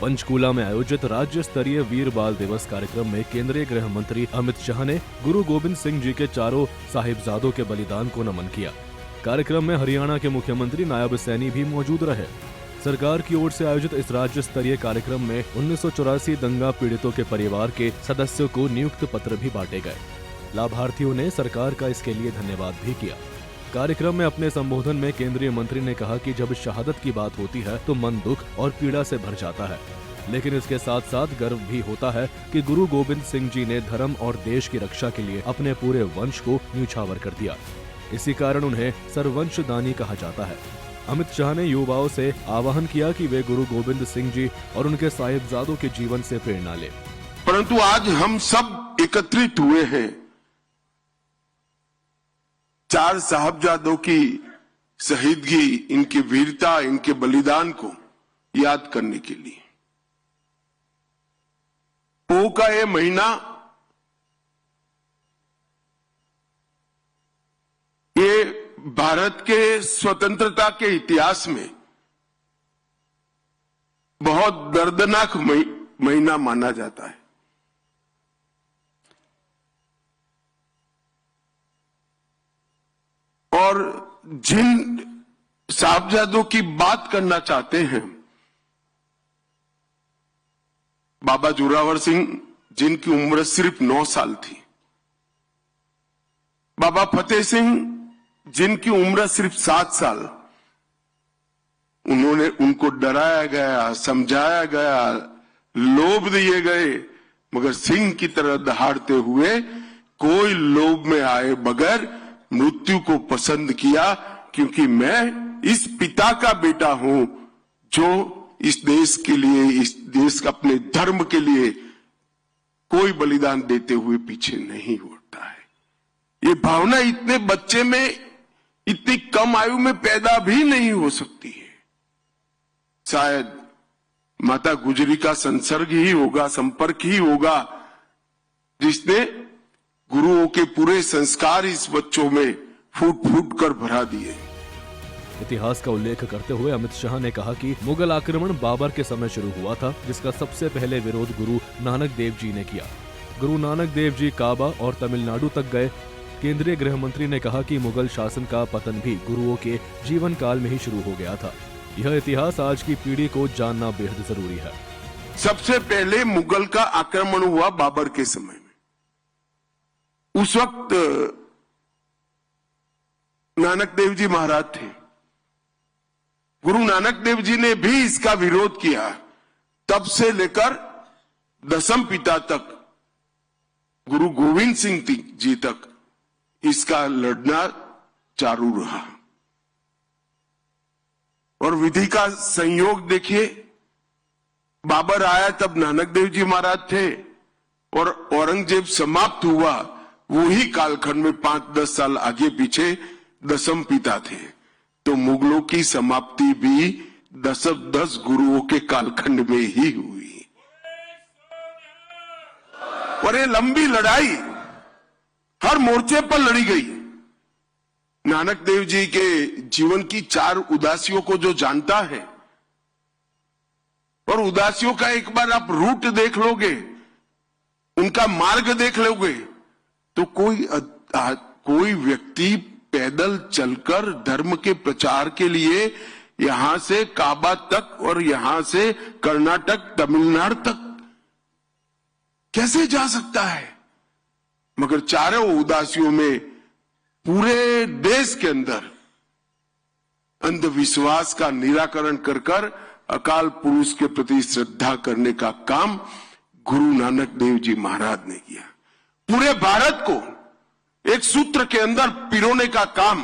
पंचकूला में आयोजित राज्य स्तरीय वीर बाल दिवस कार्यक्रम में केंद्रीय गृह मंत्री अमित शाह ने गुरु गोविंद सिंह जी के चारों साहिबजादों के बलिदान को नमन किया। कार्यक्रम में हरियाणा के मुख्यमंत्री नायब सैनी भी मौजूद रहे। सरकार की ओर से आयोजित इस राज्य स्तरीय कार्यक्रम में 1984 दंगा पीड़ितों के परिवार के सदस्यों को नियुक्त पत्र भी बांटे गए। लाभार्थियों ने सरकार का इसके लिए धन्यवाद भी किया। कार्यक्रम में अपने संबोधन में केंद्रीय मंत्री ने कहा कि जब शहादत की बात होती है तो मन दुख और पीड़ा से भर जाता है, लेकिन इसके साथ साथ गर्व भी होता है कि गुरु गोविंद सिंह जी ने धर्म और देश की रक्षा के लिए अपने पूरे वंश को न्यौछावर कर दिया। इसी कारण उन्हें सर्ववंश दानी कहा जाता है। अमित शाह ने युवाओं से आह्वान किया कि वे गुरु गोविंद सिंह जी और उनके साहिबजादों के जीवन से प्रेरणा लें। परंतु आज हम सब एकत्रित हुए हैं चार साहबजादों की शहीदगी, इनकी वीरता, इनके बलिदान को याद करने के लिए। पोह का ये महीना ये भारत के स्वतंत्रता के इतिहास में बहुत दर्दनाक महीना माना जाता है। और जिन साहबजादों की बात करना चाहते हैं, बाबा जोरावर सिंह जिनकी उम्र सिर्फ 9 साल थी, बाबा फतेह सिंह जिनकी उम्र सिर्फ 7 साल, उनको डराया गया, समझाया गया, लोभ दिए गए, मगर सिंह की तरह दहाड़ते हुए कोई लोभ में आए बगैर मृत्यु को पसंद किया, क्योंकि मैं इस पिता का बेटा हूं जो इस देश के लिए, इस देश का अपने धर्म के लिए कोई बलिदान देते हुए पीछे नहीं हटता है। ये भावना इतने बच्चे में, इतनी कम आयु में पैदा भी नहीं हो सकती है। शायद माता गुजरी का संसर्ग ही होगा, संपर्क ही होगा, जिसने गुरुओं के पूरे संस्कार इस बच्चों में फूट फूट कर भरा दिए। इतिहास का उल्लेख करते हुए अमित शाह ने कहा कि मुगल आक्रमण बाबर के समय शुरू हुआ था, जिसका सबसे पहले विरोध गुरु नानक देव जी ने किया। गुरु नानक देव जी काबा और तमिलनाडु तक गए। केंद्रीय गृह मंत्री ने कहा कि मुगल शासन का पतन भी गुरुओं के जीवन काल में ही शुरू हो गया था। यह इतिहास आज की पीढ़ी को जानना बेहद जरूरी है। सबसे पहले मुगल का आक्रमण हुआ बाबर के समय में। उस वक्त नानक देव जी महाराज थे। गुरु नानक देव जी ने भी इसका विरोध किया। तब से लेकर दसम पिता तक, गुरु गोविंद सिंह जी तक इसका लड़ना चालू रहा। और विधि का संयोग देखिए, बाबर आया तब नानक देव जी महाराज थे, और औरंगजेब समाप्त हुआ वही कालखंड में 5-10 साल आगे पीछे दसम पिता थे। तो मुगलों की समाप्ति भी 10 गुरुओं के कालखंड में ही हुई। और ये लंबी लड़ाई हर मोर्चे पर लड़ी गई। नानक देव जी के जीवन की 4 उदासियों को जो जानता है, और उदासियों का एक बार आप रूट देख लोगे, उनका मार्ग देख लोगे, तो कोई व्यक्ति पैदल चलकर धर्म के प्रचार के लिए यहां से काबा तक और यहां से कर्नाटक, तमिलनाडु तक कैसे जा सकता है? मगर चारों उदासियों में पूरे देश के अंदर अंधविश्वास का निराकरण कर अकाल पुरुष के प्रति श्रद्धा करने का काम गुरु नानक देव जी महाराज ने किया। पूरे भारत को एक सूत्र के अंदर पिरोने का काम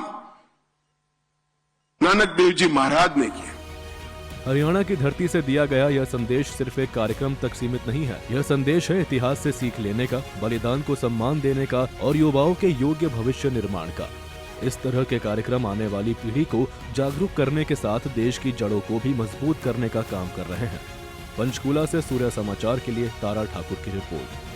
नानक देव जी महाराज ने किया। हरियाणा की धरती से दिया गया यह संदेश सिर्फ एक कार्यक्रम तक सीमित नहीं है। यह संदेश है इतिहास से सीख लेने का, बलिदान को सम्मान देने का और युवाओं के योग्य भविष्य निर्माण का। इस तरह के कार्यक्रम आने वाली पीढ़ी को जागरूक करने के साथ देश की जड़ों को भी मजबूत करने का काम कर रहे हैं। पंचकूला से सूर्य समाचार के लिए तारा ठाकुर की रिपोर्ट।